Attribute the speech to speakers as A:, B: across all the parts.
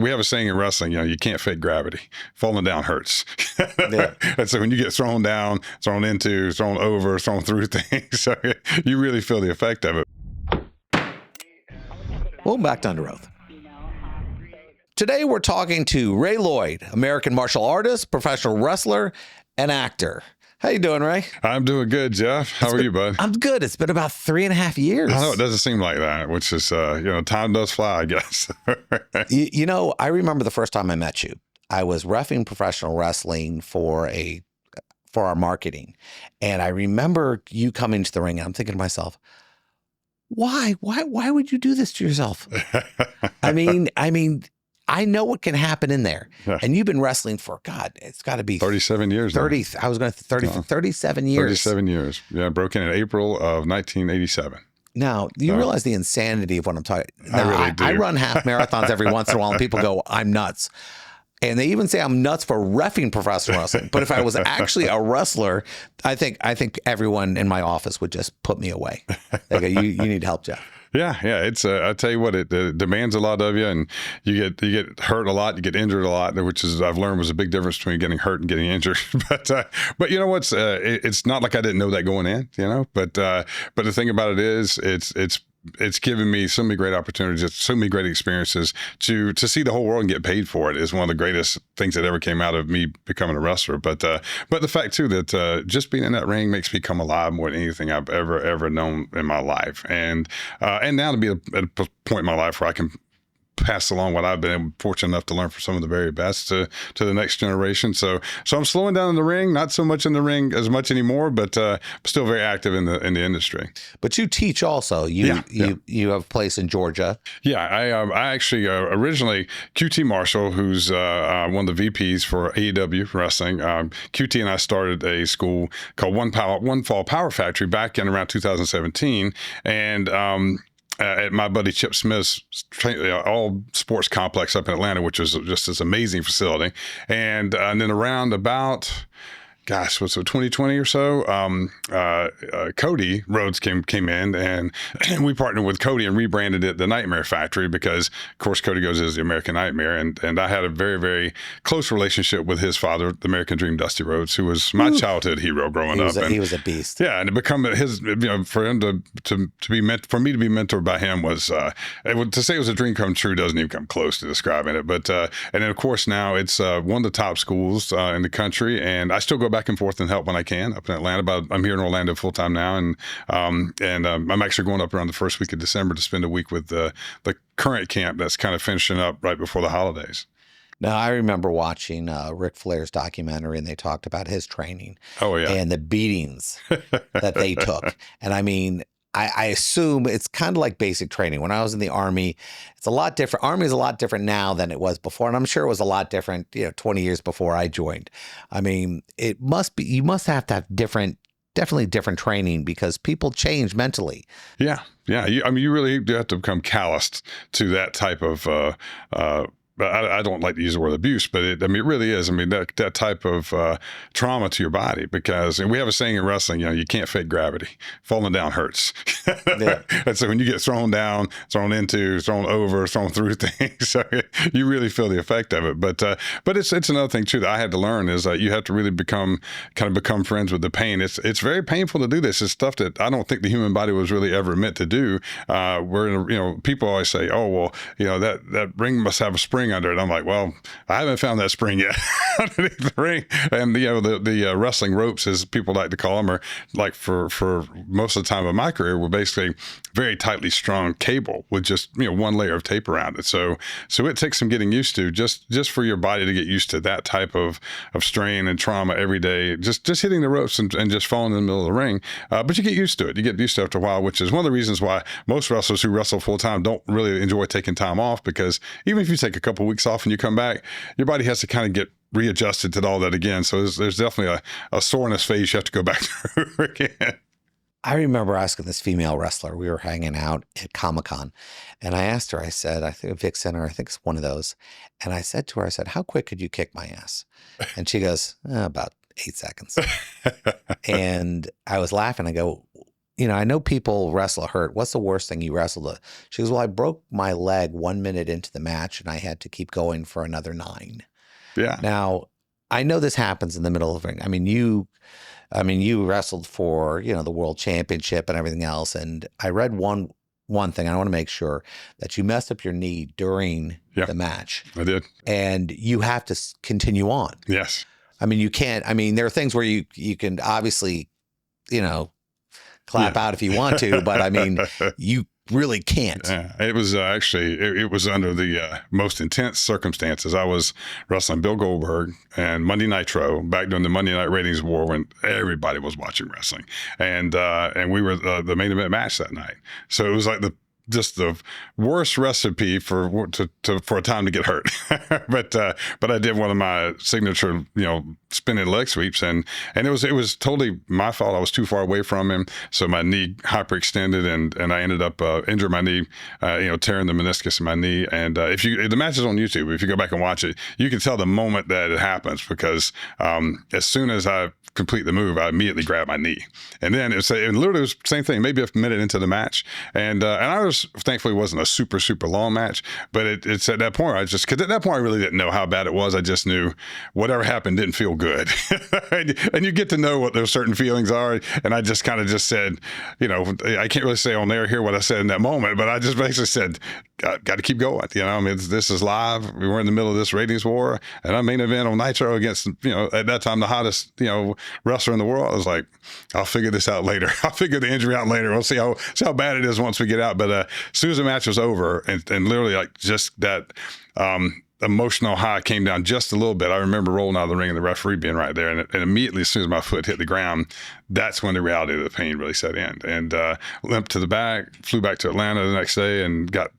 A: We have a saying in wrestling, you can't fake gravity. Falling down hurts.
B: Yeah.
A: And so when you get thrown down, thrown into, thrown over, thrown through things, so you really feel the effect of it.
B: Welcome back to Under Oath. Today we're talking to Ray Lloyd, American martial artist, professional wrestler, and actor. How you doing, Ray?
A: I'm doing good, Jeff. How are you, bud?
B: I'm good. It's been about 3.5 years.
A: I know it doesn't seem like that, which is, time does fly, I guess.
B: I remember the first time I met you. I was reffing professional wrestling for our marketing. And I remember you coming to the ring and I'm thinking to myself, why would you do this to yourself? I mean, I know what can happen in there. Yeah. And you've been wrestling for, God, it's got to be
A: 37 years.
B: 30. Now. I was going to 37 years.
A: 37 years. Yeah, broke in April of 1987.
B: Now, you realize the insanity of what I'm talking about.
A: I really do.
B: I run half marathons every once in a while, and people go, I'm nuts. And they even say I'm nuts for reffing professional wrestling. But if I was actually a wrestler, I think everyone in my office would just put me away. They go, you need help, Jeff.
A: Yeah. It's I tell you what, it demands a lot of you, and you get hurt a lot, you get injured a lot, which is I've learned was a big difference between getting hurt and getting injured. But you know what's it's not like I didn't know that going in, But the thing about it is, it's given me so many great opportunities, so many great experiences to see the whole world and get paid for it is one of the greatest things that ever came out of me becoming a wrestler. But the fact too that just being in that ring makes me come alive more than anything I've ever known in my life. And now to be at a point in my life where I can pass along what I've been fortunate enough to learn from some of the very best to the next generation. So I'm slowing down in the ring, not so much in the ring as much anymore, but still very active in the industry.
B: But you teach also. You have a place in Georgia. Yeah,
A: I actually originally QT Marshall, who's one of the VPs for AEW Wrestling. QT and I started a school called One Fall Power Factory back in around 2017, and at my buddy Chip Smith's all sports complex up in Atlanta, which was just this amazing facility. And then around about, was it 2020 or so? Cody Rhodes came in, and we partnered with Cody and rebranded it the Nightmare Factory because, of course, Cody goes as the American Nightmare, and I had a very, very close relationship with his father, the American Dream, Dusty Rhodes, who was my childhood hero growing up.
B: He was a beast.
A: Yeah, and to become for him to be for me to be mentored by him was to say it was a dream come true doesn't even come close to describing it. But and then of course now it's one of the top schools in the country, and I still go back and forth and help when I can up in Atlanta. But I'm here in Orlando full time now, and I'm actually going up around the first week of December to spend a week with the current camp that's kind of finishing up right before the holidays.
B: Now, I remember watching Ric Flair's documentary, and they talked about his training.
A: Oh, yeah.
B: And the beatings that they took. And I mean, I assume it's kind of like basic training. When I was in the Army, it's a lot different. Army is a lot different now than it was before. And I'm sure it was a lot different, 20 years before I joined. I mean, you must have to have definitely different training because people change mentally.
A: Yeah. You really do have to become calloused to that type of I don't like to use the word abuse, but it really is. I mean, that type of trauma to your body, because we have a saying in wrestling, you can't fake gravity. Falling down hurts. Yeah. And so when you get thrown down, thrown into, thrown over, thrown through things, so you really feel the effect of it. But it's another thing too that I had to learn is that you have to really become friends with the pain. It's very painful to do this. It's stuff that I don't think the human body was really ever meant to do. People always say, oh, well, that ring must have a spring under it. I'm like, well, I haven't found that spring yet underneath the ring. And the wrestling ropes, as people like to call them, are like for most of the time of my career, were basically very tightly strung cable with just one layer of tape around it. So it takes some getting used to just for your body to get used to that type of strain and trauma every day. Just hitting the ropes and just falling in the middle of the ring. But you get used to it. You get used to it after a while, which is one of the reasons why most wrestlers who wrestle full time don't really enjoy taking time off, because even if you take a couple weeks off and you come back, your body has to kind of get readjusted to all that again. So there's definitely a soreness phase you have to go back through again.
B: I remember asking this female wrestler, we were hanging out at Comic-Con, and I asked her, I said, I think Vic Center, I think it's one of those. And I said to her, how quick could you kick my ass? And she goes, about 8 seconds. And I was laughing. I go, I know people wrestle hurt. What's the worst thing you wrestled with? She goes, well, I broke my leg 1 minute into the match and I had to keep going for another 9.
A: Yeah.
B: Now, I know this happens in the middle of the ring. I mean, you wrestled for, the world championship and everything else. And I read one thing. I want to make sure that you messed up your knee during the match.
A: I did.
B: And you have to continue on.
A: Yes.
B: I mean, you can't. I mean, there are things where you can obviously, clap out if you want to, but I mean, you really can't.
A: Yeah. It was actually, it was under the most intense circumstances. I was wrestling Bill Goldberg and Monday Nitro back during the Monday Night Ratings War when everybody was watching wrestling. And we were the main event match that night. So it was like just the worst recipe for a time to get hurt. but I did one of my signature, spinning leg sweeps, and it was totally my fault. I was too far away from him, so my knee hyperextended, and I ended up injuring my knee, tearing the meniscus in my knee. And if the match is on YouTube, if you go back and watch it, you can tell the moment that it happens, because as soon as I complete the move, I immediately grab my knee, and then it literally was the same thing. Maybe a minute into the match, and I was thankfully it wasn't a super long match, but it's at that point because at that point I really didn't know how bad it was. I just knew whatever happened didn't feel good, and you get to know what those certain feelings are. And I just kind of just said, I can't really say on air here what I said in that moment, but I just basically said, got to keep going. I mean, this is live. We were in the middle of this ratings war, and I'm main event on Nitro against, at that time, the hottest, wrestler in the world. I was like, I'll figure this out later. I'll figure the injury out later. We'll see how bad it is once we get out. But as soon as the match was over, and literally like just that emotional high came down just a little bit. I remember rolling out of the ring and the referee being right there. And immediately, as soon as my foot hit the ground, that's when the reality of the pain really set in. And limped to the back, flew back to Atlanta the next day, and got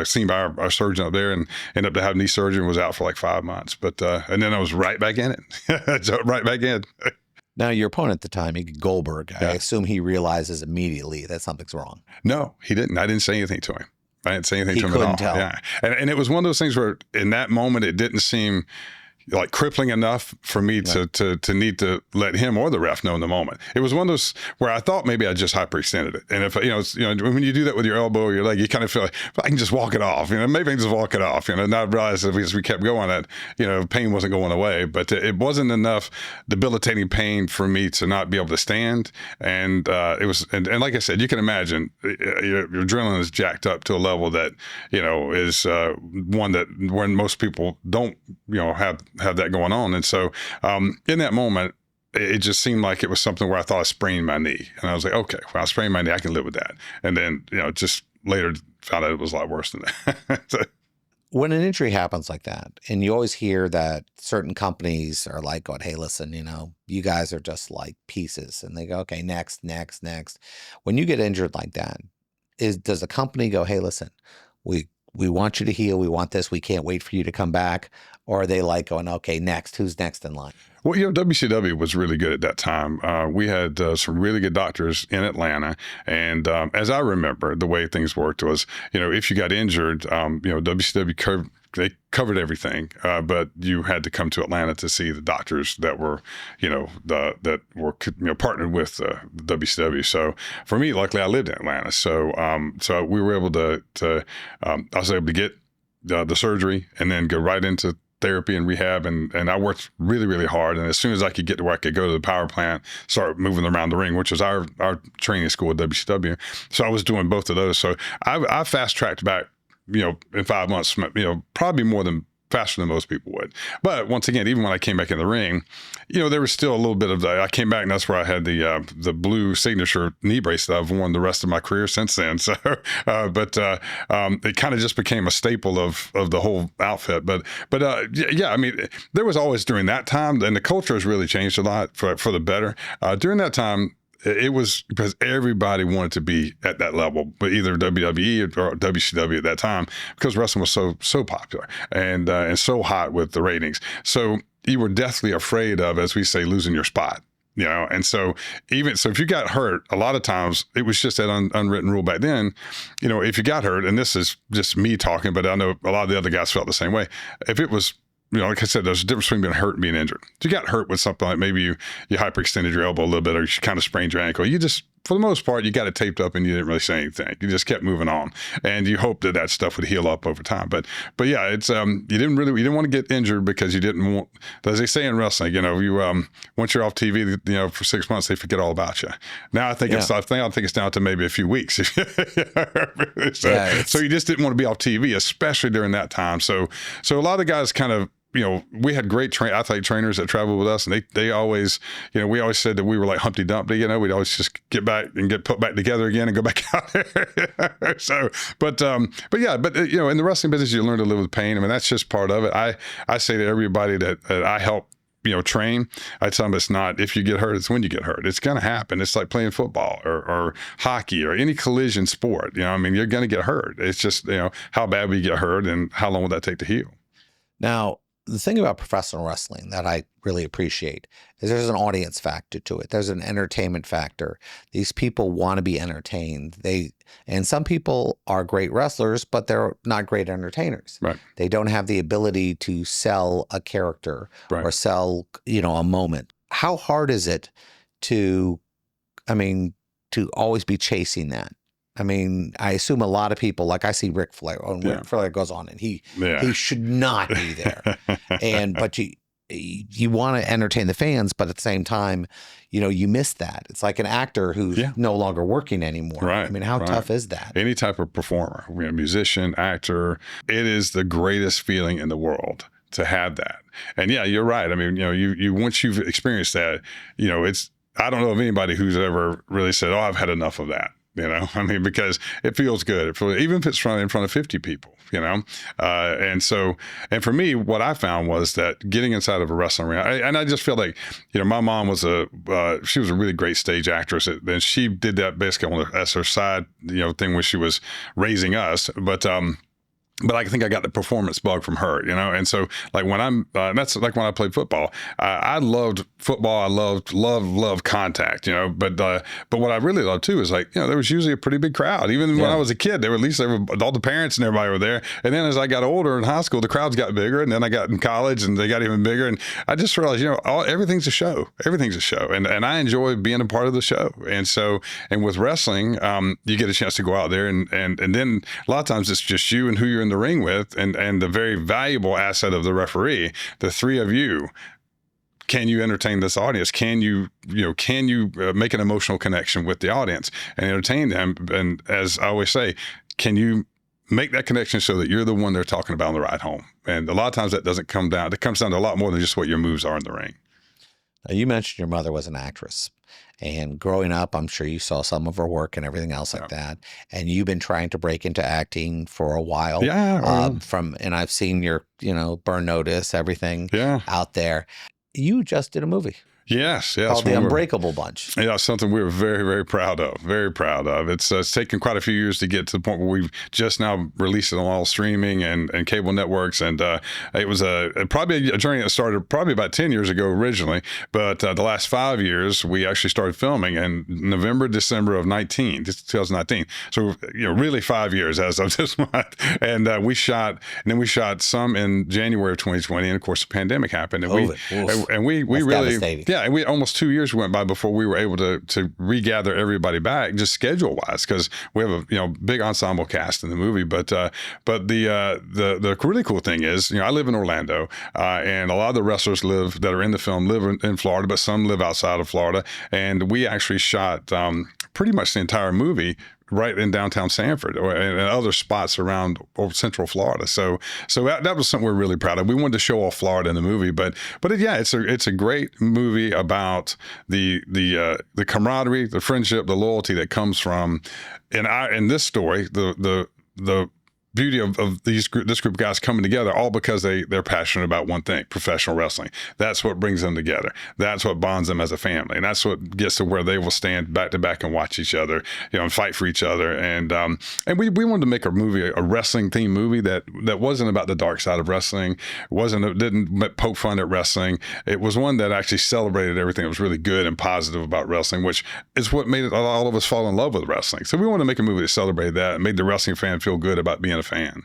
A: seen by our surgeon up there, and ended up having knee surgery and was out for like 5 months. But and then I was right back in it. So right back in.
B: Now, your opponent at the time, Goldberg, I assume he realizes immediately that something's wrong.
A: No, he didn't. I didn't say anything to him. I didn't say anything to him at all.
B: Tell.
A: Yeah. And it was one of those things where in that moment, it didn't seem like crippling enough for me to need to let him or the ref know in the moment. It was one of those where I thought maybe I just hyperextended it. And if, when you do that with your elbow or your leg, you kind of feel like, I can just walk it off, maybe I can just walk it off, and I realized that as we kept going that, pain wasn't going away, but it wasn't enough debilitating pain for me to not be able to stand. And it was, and like I said, you can imagine your adrenaline is jacked up to a level that, is one that when most people don't, have that going on. And so in that moment, it just seemed like it was something where I thought I sprained my knee. And I was like, okay, well, I sprained my knee, I can live with that. And then, just later found out it was a lot worse than that. So,
B: when an injury happens like that, and you always hear that certain companies are like going, hey, listen, you guys are just like pieces. And they go, okay, next. When you get injured like that, does the company go, hey, listen, we want you to heal. We want this. We can't wait for you to come back. Or are they like going, okay, next? Who's next in line?
A: Well, WCW was really good at that time. We had some really good doctors in Atlanta. And as I remember, the way things worked was, if you got injured, WCW they covered everything, but you had to come to Atlanta to see the doctors that were, that were partnered with the WCW. So for me, luckily, I lived in Atlanta, so we were able to I was able to get the surgery and then go right into therapy and rehab, and I worked really, really hard. And as soon as I could get to where I could go to the power plant, start moving around the ring, which was our training school at WCW. So I was doing both of those. So I fast tracked back, in 5 months, probably faster than most people would. But once again, even when I came back in the ring, there was still a little bit of that. I came back, and that's where I had the blue signature knee brace that I've worn the rest of my career since then. So, but it kind of just became a staple of the whole outfit. But yeah, I mean, there was always during that time, and the culture has really changed a lot for the better. During that time, it was because everybody wanted to be at that level, but either WWE or WCW at that time, because wrestling was so popular and so hot with the ratings. So you were deathly afraid of, as we say, losing your spot. And so if you got hurt, a lot of times it was just that unwritten rule back then. If you got hurt, and this is just me talking, but I know a lot of the other guys felt the same way. If it was, like I said, there's a difference between being hurt and being injured. If you got hurt with something like maybe you hyperextended your elbow a little bit, or you kind of sprained your ankle, you just for the most part, you got it taped up and you didn't really say anything. You just kept moving on, and you hope that stuff would heal up over time. But yeah, it's you didn't want to get injured because you didn't want, as they say in wrestling, you once you're off TV, for 6 months they forget all about you. Now I think it's down to maybe a few weeks. So you just didn't want to be off TV, especially during that time. So a lot of guys kind of, we had great athlete trainers that traveled with us, and they always, we always said that we were like Humpty Dumpty, we'd always just get back and get put back together again and go back out there. So, but in the wrestling business, you learn to live with pain. I mean, that's just part of it. I say to everybody that I help, train, I tell them it's not if you get hurt, it's when you get hurt. It's going to happen. It's like playing football or hockey or any collision sport. You're going to get hurt. It's just, how bad will you get hurt and how long will that take to heal?
B: Now, the thing about professional wrestling that I really appreciate is there's an audience factor to it. There's an entertainment factor. These people want to be entertained. And some people are great wrestlers, but they're not great entertainers.
A: Right.
B: They don't have the ability to sell a character or sell, a moment. How hard is it to always be chasing that? I mean, I assume a lot of people, like I see Ric Flair, Ric Flair goes on and he should not be there. But you want to entertain the fans, but at the same time, you miss that. It's like an actor who's no longer working anymore.
A: Right.
B: I mean, how tough is that?
A: Any type of performer, musician, actor, it is the greatest feeling in the world to have that. And yeah, you're right. I mean, you once you've experienced that, I don't know of anybody who's ever really said, "Oh, I've had enough of that." Because it feels good. Even if it's in front of 50 people, and for me, what I found was that getting inside of a wrestling ring, and I just feel like, my mom was she was a really great stage actress, and she did that basically as her side, thing when she was raising us, but I think I got the performance bug from her, and so like when that's like when I played football, I loved football. I loved contact, but what I really loved too is like, there was usually a pretty big crowd. Even when I was a kid, all the parents and everybody were there. And then as I got older in high school, the crowds got bigger, and then I got in college and they got even bigger. And I just realized, everything's a show. Everything's a show. And I enjoy being a part of the show. And with wrestling, you get a chance to go out there and then a lot of times it's just you and who you're in the ring with, and the very valuable asset of the referee, the three of you. Can you entertain this audience? Can you make an emotional connection with the audience and entertain them? And as I always say, can you make that connection so that you're the one they're talking about on the ride home? And a lot of times that doesn't come down. It comes down to a lot more than just what your moves are in the ring.
B: Now, you mentioned your mother was an actress. And growing up, I'm sure you saw some of her work and everything else like that. And you've been trying to break into acting for a while. And I've seen your, Burn Notice, everything out there. You just did a movie.
A: Yes.
B: Called the Unbreakable Bunch.
A: Yeah, something we were very, very proud of. Very proud of. It's taken quite a few years to get to the point where we've just now released it on all streaming and cable networks. And it was probably a journey that started probably about 10 years ago originally. But the last 5 years, we actually started filming in November, December of 2019. So, really 5 years as of this month. And we shot some in January of 2020. And of course, the pandemic happened. And we really, and we almost 2 years went by before we were able to regather everybody back, just schedule wise, because we have a big ensemble cast in the movie. But the really cool thing is, I live in Orlando, and a lot of the wrestlers that are in the film live in Florida, but some live outside of Florida, and we actually shot pretty much the entire movie right in downtown Sanford and other spots around Central Florida. So that was something we're really proud of. We wanted to show off Florida in the movie, but it's a great movie about the camaraderie, the friendship, the loyalty that comes from in this story, the beauty of this group of guys coming together, all because they're passionate about one thing: professional wrestling. That's what brings them together. That's what bonds them as a family, and that's what gets to where they will stand back to back and watch each other, and fight for each other. And we wanted to make a wrestling themed movie that wasn't about the dark side of wrestling. Didn't poke fun at wrestling. It was one that actually celebrated everything that was really good and positive about wrestling, which is what made all of us fall in love with wrestling. So we wanted to make a movie that celebrated that and made the wrestling fan feel good about being a fan.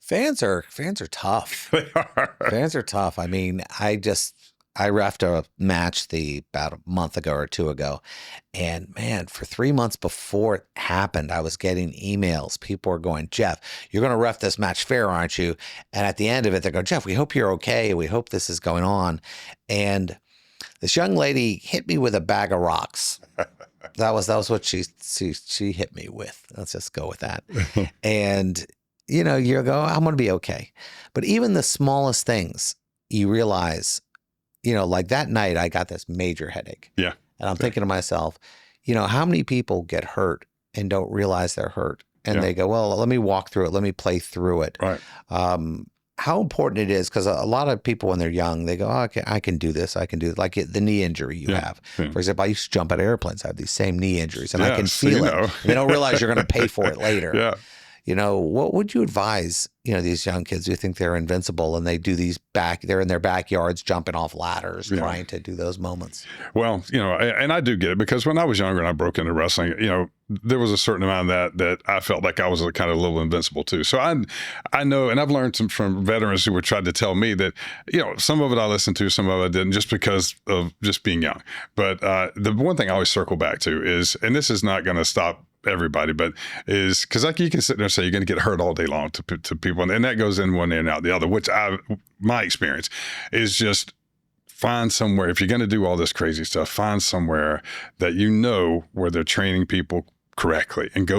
B: Fans are tough.
A: They are.
B: Fans are tough. I mean, I reffed a match about a month ago or two ago. And man, for 3 months before it happened, I was getting emails. People were going, Jeff, you're going to ref this match fair, aren't you? And at the end of it, they go, Jeff, we hope you're okay. We hope this is going on. And this young lady hit me with a bag of rocks. That was what she hit me with. Let's just go with that. And, you know, you go, I'm going to be okay. But even the smallest things, you realize, you know, like that night, I got this major headache.
A: Yeah.
B: And I'm thinking to myself, you know, how many people get hurt and don't realize they're hurt? And they go, well, let me walk through it. Let me play through it.
A: Right.
B: How important it is, because a lot of people when they're young, they go, oh, okay, I can do this. I can do it. Like the knee injury you have. Yeah. For example, I used to jump out of airplanes. I have these same knee injuries and I can feel it. They don't realize you're going to pay for it later.
A: Yeah.
B: You know, what would you advise, you know, these young kids who think they're invincible and they do they're in their backyards jumping off ladders, trying to do those moments?
A: Well, you know, and I do get it, because when I was younger and I broke into wrestling, you know, there was a certain amount of that I felt like I was kind of a little invincible too. So I know, and I've learned from veterans who were trying to tell me that, you know, some of it I listened to, some of it I didn't, just because of just being young. But the one thing I always circle back to is, and this is not going to stop everybody, but is because like you can sit there and say you're going to get hurt all day long to people, and that goes in one ear and out the other, which my experience is just find somewhere, if you're going to do all this crazy stuff, find somewhere that you know where they're training people correctly, and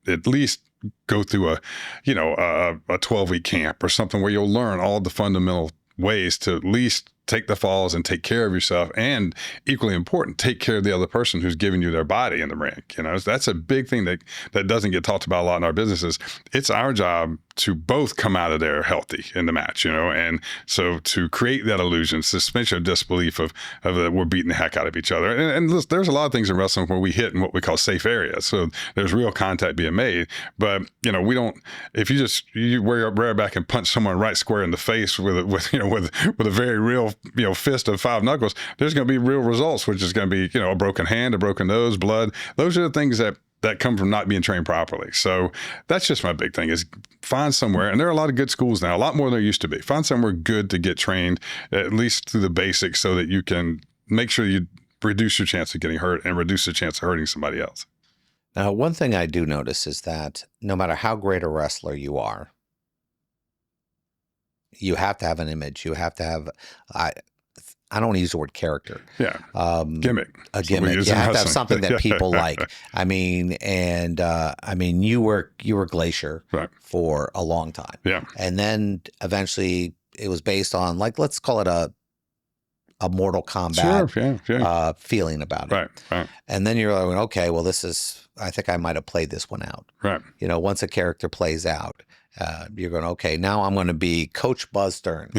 A: at least go through a 12-week camp or something where you'll learn all the fundamental ways to at least take the falls and take care of yourself, and equally important, take care of the other person who's giving you their body in the ring. You know, that's a big thing that doesn't get talked about a lot in our businesses. It's our job to both come out of there healthy in the match, you know, and so to create that illusion, suspension of disbelief of that we're beating the heck out of each other. And listen, there's a lot of things in wrestling where we hit in what we call safe areas, so there's real contact being made. But you know, we don't. If you wear your rear back and punch someone right square in the face with a very real, you know, fist of 5 knuckles, there's going to be real results, which is going to be, you know, a broken hand, a broken nose, blood. Those are the things that come from not being trained properly. So that's just my big thing, is find somewhere, and there are a lot of good schools now, a lot more than there used to be. Find somewhere good to get trained, at least through the basics, so that you can make sure you reduce your chance of getting hurt and reduce the chance of hurting somebody else.
B: Now, one thing I do notice is that no matter how great a wrestler you are, you have to have an image. You have to have, I don't want to use the word character.
A: Yeah. Gimmick.
B: A gimmick. You have to have something that people like. I mean, you were Glacier for a long time.
A: Yeah.
B: And then eventually it was based on, like, let's call it a Mortal Kombat feeling about it.
A: Right.
B: And then you're like, okay, well, I think I might have played this one out.
A: Right.
B: You know, once a character plays out, you're going, okay, now I'm going to be Coach Buzz Stern.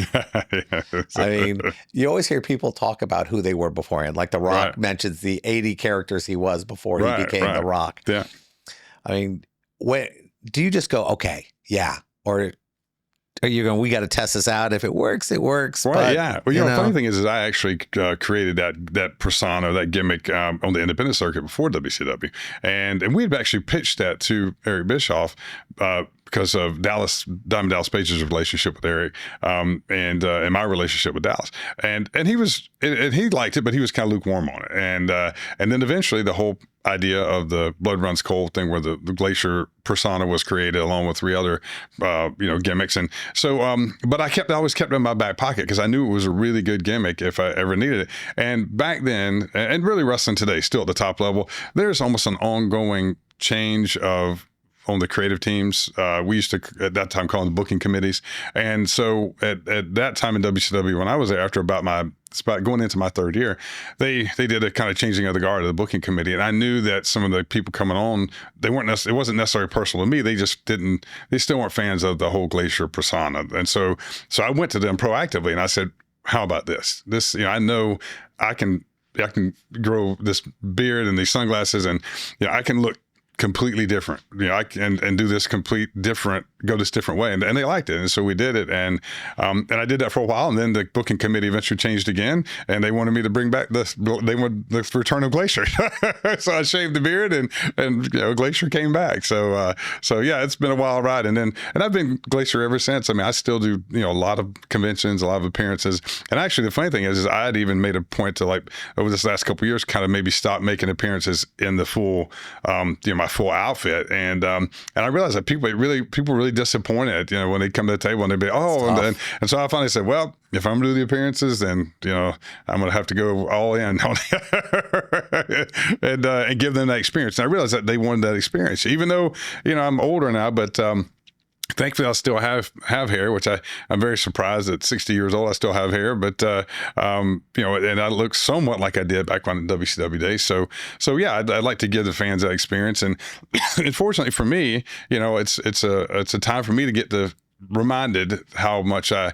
B: I mean, you always hear people talk about who they were beforehand. Like The Rock mentions the 80 characters he was before he became The Rock.
A: Yeah.
B: I mean, do you just go, okay, yeah, or are you going, we got to test this out? If it works, it works.
A: Right,
B: but,
A: yeah. Well, you know, the funny thing is I actually created that persona, that gimmick on the independent circuit before WCW. And we had actually pitched that to Eric Bischoff because of Diamond Dallas Page's relationship with Eric and my relationship with Dallas. And he liked it, but he was kind of lukewarm on it. And then eventually the whole idea of the Blood Runs Cold thing, where the Glacier persona was created along with 3 other gimmicks. And so but I always kept it in my back pocket, because I knew it was a really good gimmick if I ever needed it. And back then, and really wrestling today, still at the top level, there's almost an ongoing change on the creative teams. We used to, at that time, call them the booking committees. And so at that time in WCW, when I was there, after about going into my 3rd year, they did a kind of changing of the guard of the booking committee. And I knew that some of the people coming on, it wasn't necessarily personal to me. They still weren't fans of the whole Glacier persona. And so I went to them proactively and I said, how about this? This, I know I can grow this beard and these sunglasses, and I can look completely different. I can and do this go this different way, and they liked it, and so we did it, and I did that for a while, and then the booking committee eventually changed again, and they wanted me to bring back the return of Glacier, so I shaved the beard, and Glacier came back. So yeah, it's been a wild ride, and I've been Glacier ever since. I mean, I still do a lot of conventions, a lot of appearances, and actually the funny thing is I had even made a point to, like, over this last couple of years, kind of maybe stop making appearances in the full my full outfit, and I realized that people really disappointed when they come to the table and they'd be and so I finally said, well, if I'm gonna do the appearances, then I'm gonna have to go all in on and give them that experience. And I realized that they wanted that experience, even though I'm older now, but thankfully, I still have hair, which I'm very surprised at 60 years old. I still have hair, but and I look somewhat like I did back when in WCW days. So yeah, I'd like to give the fans that experience. And unfortunately for me, it's a time for me to get reminded how much I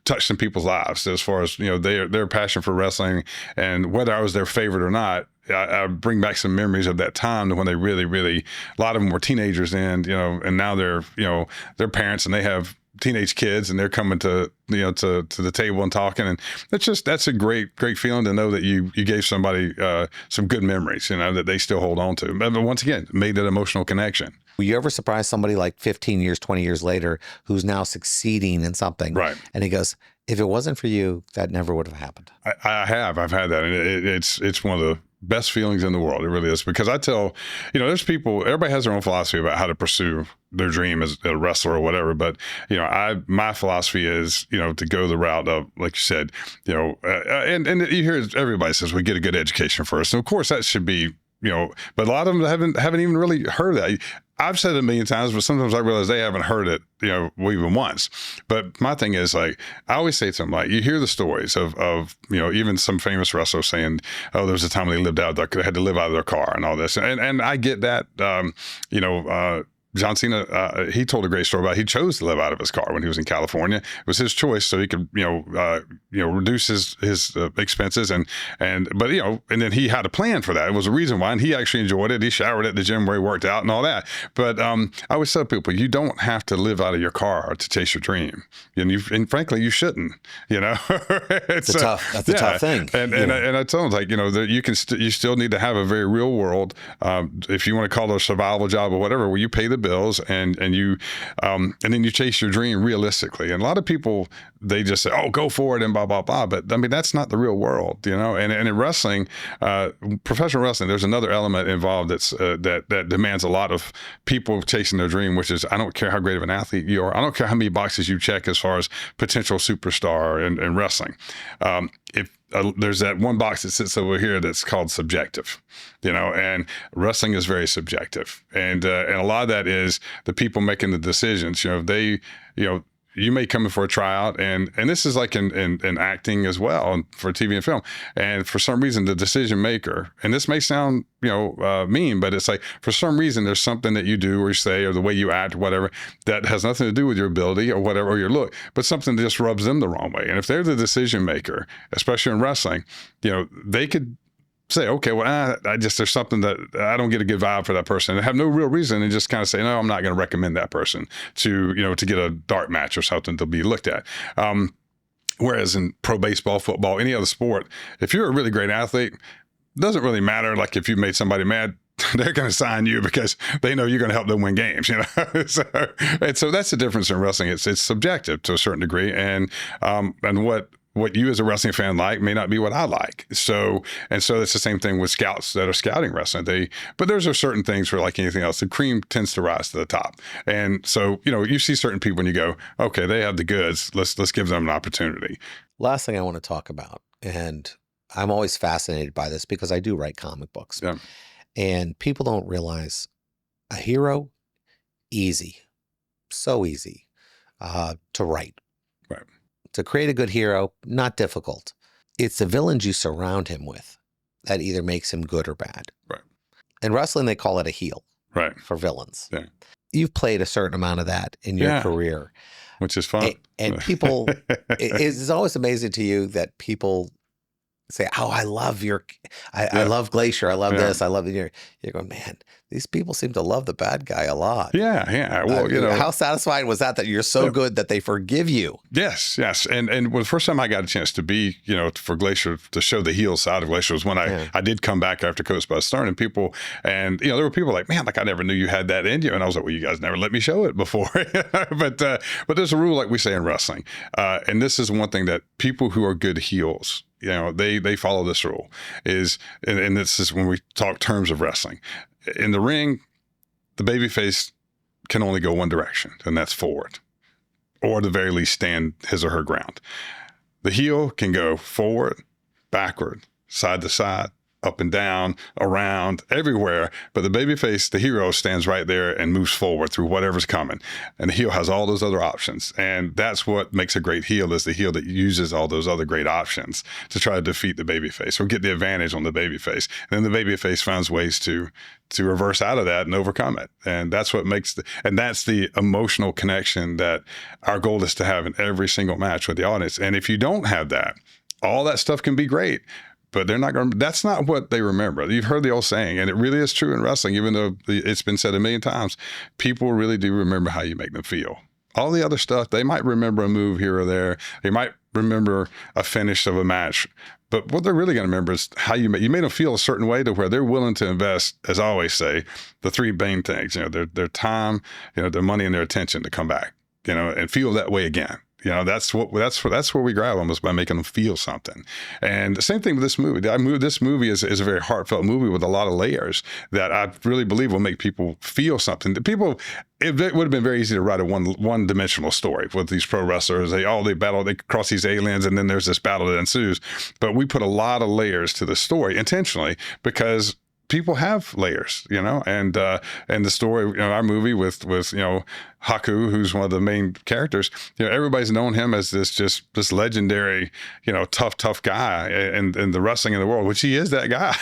A: touched some people's lives as far as their passion for wrestling, and whether I was their favorite or not. I bring back some memories of that time when they really, really, a lot of them were teenagers and now they're parents and they have teenage kids and they're coming to the table and talking, and that's a great feeling to know that you gave somebody some good memories, that they still hold on to. But once again, made that emotional connection.
B: Will you ever surprise somebody like 15 years, 20 years later who's now succeeding in something?
A: Right.
B: And he goes, if it wasn't for you, that never would have happened.
A: I've had that, and it's one of the best feelings in the world. It really is, because I tell, there's people, everybody has their own philosophy about how to pursue their dream as a wrestler or whatever. But, my philosophy is, to go the route of, like you said, and you hear everybody says we get a good education first. And of course that should be, but a lot of them haven't even really heard that. I've said it a million times, but sometimes I realize they haven't heard it, even once. But my thing is, like, I always say to them, like, you hear the stories of even some famous wrestlers saying, oh, there was a time when they had to live out of their car and all this. And I get that, John Cena, he told a great story about he chose to live out of his car when he was in California. It was his choice, so he could, reduce his expenses and then he had a plan for that. It was a reason why, and he actually enjoyed it. He showered at the gym where he worked out and all that. But I always tell people, you don't have to live out of your car to chase your dream, and frankly, you shouldn't. It's a
B: tough thing.
A: And I tell them, like, you still need to have a very real world, if you want to call it a survival job or whatever, where you pay the bills and you and then you chase your dream realistically. And a lot of people, they just say, oh, go for it and blah blah blah, but I mean, that's not the real world, and in wrestling, professional wrestling, there's another element involved that demands a lot of people chasing their dream, which is, I don't care how great of an athlete you are, I don't care how many boxes you check as far as potential superstar in wrestling, if there's that one box that sits over here that's called subjective, and wrestling is very subjective. And a lot of that is the people making the decisions. You may come in for a tryout, and this is like in acting as well, for TV and film. And for some reason, the decision maker, and this may sound, mean, but it's like, for some reason, there's something that you do or you say or the way you act or whatever that has nothing to do with your ability or whatever, or your look, but something that just rubs them the wrong way. And if they're the decision maker, especially in wrestling, they could say, okay, well, there's something that I don't get a good vibe for that person, and have no real reason, and just kind of say, no, I'm not going to recommend that person to get a dart match or something to be looked at. Whereas in pro baseball, football, any other sport, if you're a really great athlete, it doesn't really matter. Like, if you made somebody mad, they're going to sign you because they know you're going to help them win games, so that's the difference in wrestling. It's subjective to a certain degree, and what you as a wrestling fan like may not be what I like. So it's the same thing with scouts that are scouting wrestling. But there's certain things where, like anything else, the cream tends to rise to the top. And so, you see certain people and you go, okay, they have the goods. Let's give them an opportunity.
B: Last thing I want to talk about, and I'm always fascinated by this because I do write comic books.
A: Yeah.
B: And people don't realize a hero, easy, so easy to write.
A: Right.
B: To create a good hero, not difficult. It's the villains you surround him with that either makes him good or bad.
A: Right.
B: In wrestling, they call it a heel.
A: Right.
B: For villains.
A: Yeah.
B: You've played a certain amount of that in your career.
A: Which is fun.
B: And people, it's always amazing to you that people say, "Oh, I love I
A: Yeah.
B: love Glacier. I love
A: Yeah.
B: this. I love it." You're going, man. These people seem to love the bad guy a lot.
A: Yeah. Yeah. Well,
B: How satisfying was that you're so good that they forgive you?
A: yes, yes. And the first time I got a chance to be, for Glacier, to show the heel side of Glacier was when I did come back after Coast by Stern, and people, and there were people like, man, like I never knew you had that in you. And I was like, well, you guys never let me show it before. but there's a rule, like we say in wrestling. And this is one thing that people who are good heels, they follow this rule and this is when we talk terms of wrestling. In the ring, the babyface can only go one direction, and that's forward, or at the very least stand his or her ground. The heel can go forward, backward, side to side, up and down, around, everywhere. But the babyface, the hero, stands right there and moves forward through whatever's coming. And the heel has all those other options. And that's what makes a great heel, is the heel that uses all those other great options to try to defeat the babyface or get the advantage on the babyface. And then the babyface finds ways to reverse out of that and overcome it. And that's what makes and that's the emotional connection that our goal is to have in every single match with the audience. And if you don't have that, all that stuff can be great, but they're not going to, that's not what they remember. You've heard the old saying, and it really is true in wrestling, even though it's been said a million times, people really do remember how you make them feel. All the other stuff, they might remember a move here or there. They might remember a finish of a match. But what they're really going to remember is how you made them feel a certain way to where they're willing to invest, as I always say, the three main things, their time, their money and their attention to come back, and feel that way again. That's where we grab them, is by making them feel something. And the same thing with this movie. This movie is a very heartfelt movie with a lot of layers that I really believe will make people feel something. It would have been very easy to write a one-dimensional story with these pro wrestlers. They battle, they cross these aliens, and then there's this battle that ensues. But we put a lot of layers to the story intentionally, because people have layers, and the story, our movie with Haku, who's one of the main characters, everybody's known him as this legendary, tough guy in the wrestling in the world, which he is that guy.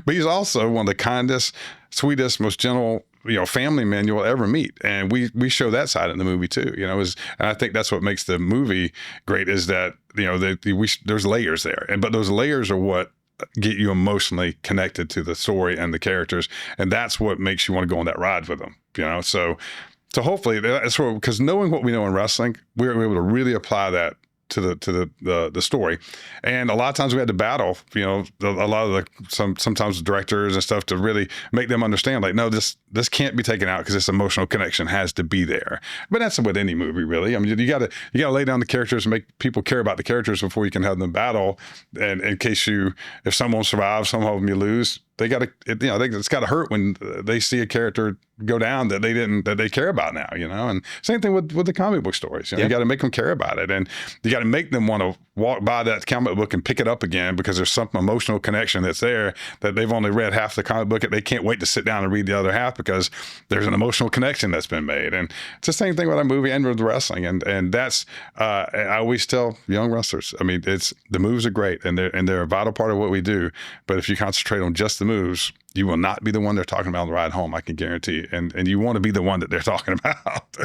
A: But he's also one of the kindest, sweetest, most gentle, family man you'll ever meet. And we show that side in the movie too, and I think that's what makes the movie great, is that, there's layers there. But those layers are what get you emotionally connected to the story and the characters. And that's what makes you want to go on that ride with them, So hopefully that's what, because knowing what we know in wrestling, we're able to really apply that to the story. And a lot of times we had to battle, a lot of sometimes the directors and stuff, to really make them understand, like, no, this can't be taken out, because this emotional connection has to be there. But that's with any movie, really. I mean, you gotta lay down the characters and make people care about the characters before you can have them battle. And in case if someone survives, some of them you lose, they got to, it's got to hurt when they see a character go down that they care about now, and same thing with the comic book stories. You got to make them care about it, and you got to make them want to walk by that comic book and pick it up again, because there's some emotional connection that's there, that they've only read half the comic book and they can't wait to sit down and read the other half, because there's an emotional connection that's been made. And it's the same thing with our movie and with wrestling. And that's, I always tell young wrestlers, I mean, the moves are great, and they're a vital part of what we do. But if you concentrate on just the moves, you will not be the one they're talking about on the ride home, I can guarantee. And you want to be the one that they're talking about.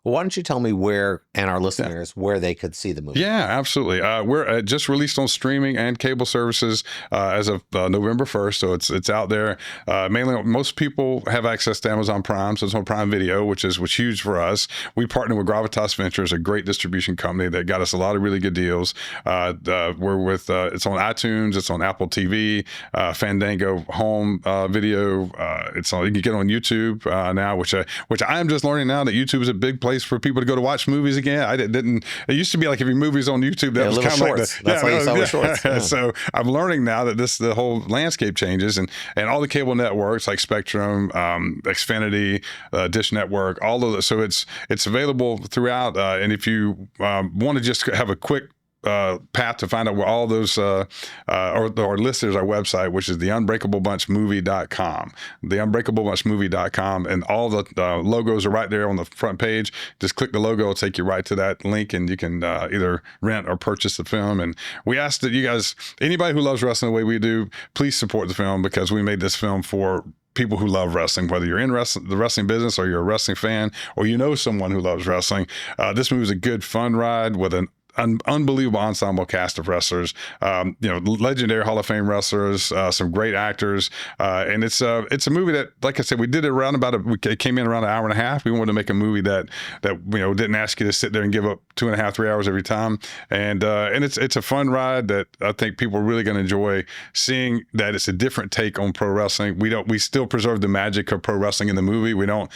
B: Well, why don't you tell me where, and our listeners, where they could see the movie?
A: Yeah, absolutely. We're just released on streaming and cable services as of November 1st. So it's out there. Mainly, most people have access to Amazon Prime. So it's on Prime Video, which is huge for us. We partner with Gravitas Ventures, a great distribution company that got us a lot of really good deals. We're with, it's on iTunes, it's on Apple TV, Fandango Home Video. You can get on YouTube now, which I am just learning now that YouTube is a big place for people to go to watch movies again. It used to be like if your movie's on YouTube, that was kind of like
B: That's why you saw the shorts. Yeah.
A: So I'm learning now that the whole landscape changes, and all the cable networks like Spectrum, Xfinity, Dish Network, all of those. So it's available throughout. And if you want to just have a quick path to find out where all those are listed, our website, which is the unbreakablebunchmovie.com, theunbreakablebunchmovie.com, and all the logos are right there on the front page. Just click the logo, it'll take you right to that link, and you can either rent or purchase the film. And we ask that you guys, anybody who loves wrestling the way we do, please support the film, because we made this film for people who love wrestling, whether you're in the wrestling business or you're a wrestling fan or someone who loves wrestling. This movie is a good fun ride with an unbelievable ensemble cast of wrestlers, legendary Hall of Fame wrestlers, some great actors. And it's a movie that, like I said, we did it around it came in around an hour and a half. We wanted to make a movie that didn't ask you to sit there and give up 2.5, 3 hours every time. And it's a fun ride that I think people are really going to enjoy seeing, that it's a different take on pro wrestling. We still preserve the magic of pro wrestling in the movie. We don't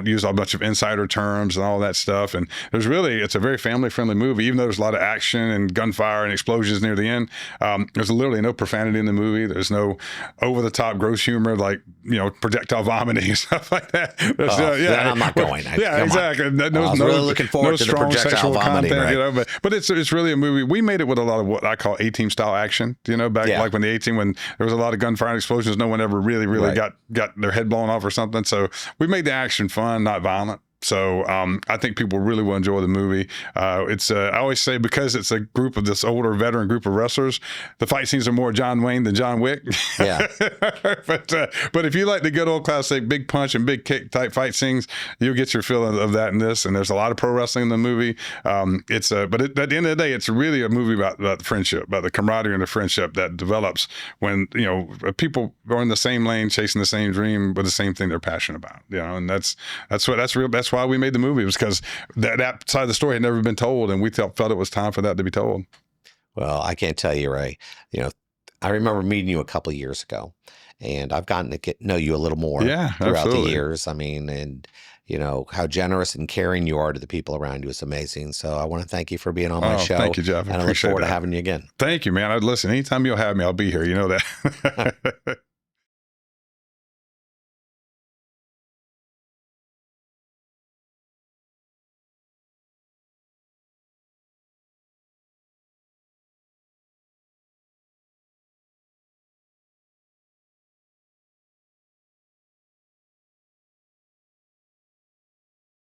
A: use a bunch of insider terms and all that stuff. And it's a very family friendly movie, even though there's a lot of action and gunfire and explosions near the end. There's literally no profanity in the movie. There's no over the top gross humor like projectile vomiting and stuff like that.
B: Then I'm not going.
A: Exactly.
B: I was really looking forward to the projectile vomiting,
A: content,
B: right?
A: but it's really a movie. We made it with a lot of what I call A-team style action. Like when the A-team, when there was a lot of gunfire and explosions, no one ever really
B: Right.
A: got their head blown off or something. So we made the action fun, not violent. So I think people really will enjoy the movie. I always say, because it's a group of this older veteran group of wrestlers, the fight scenes are more John Wayne than John Wick.
B: Yeah.
A: but if you like the good old classic big punch and big kick type fight scenes, you'll get your fill of that in this. And there's a lot of pro wrestling in the movie. But at the end of the day, it's really a movie about the friendship, about the camaraderie and the friendship that develops when people are in the same lane, chasing the same dream with the same thing they're passionate about. And that's why we made the movie, was because that side of the story had never been told, and we felt it was time for that to be told.
B: Well, I can't tell you, Ray. I remember meeting you a couple of years ago, and I've gotten to know you a little more throughout
A: absolutely.
B: the years. I mean, and how generous and caring you are to the people around you is amazing. So I want to thank you for being on my show.
A: Thank you, Jeff.
B: And I look forward to having you again.
A: Thank you, man. I'd listen anytime you'll have me. I'll be here. You know that.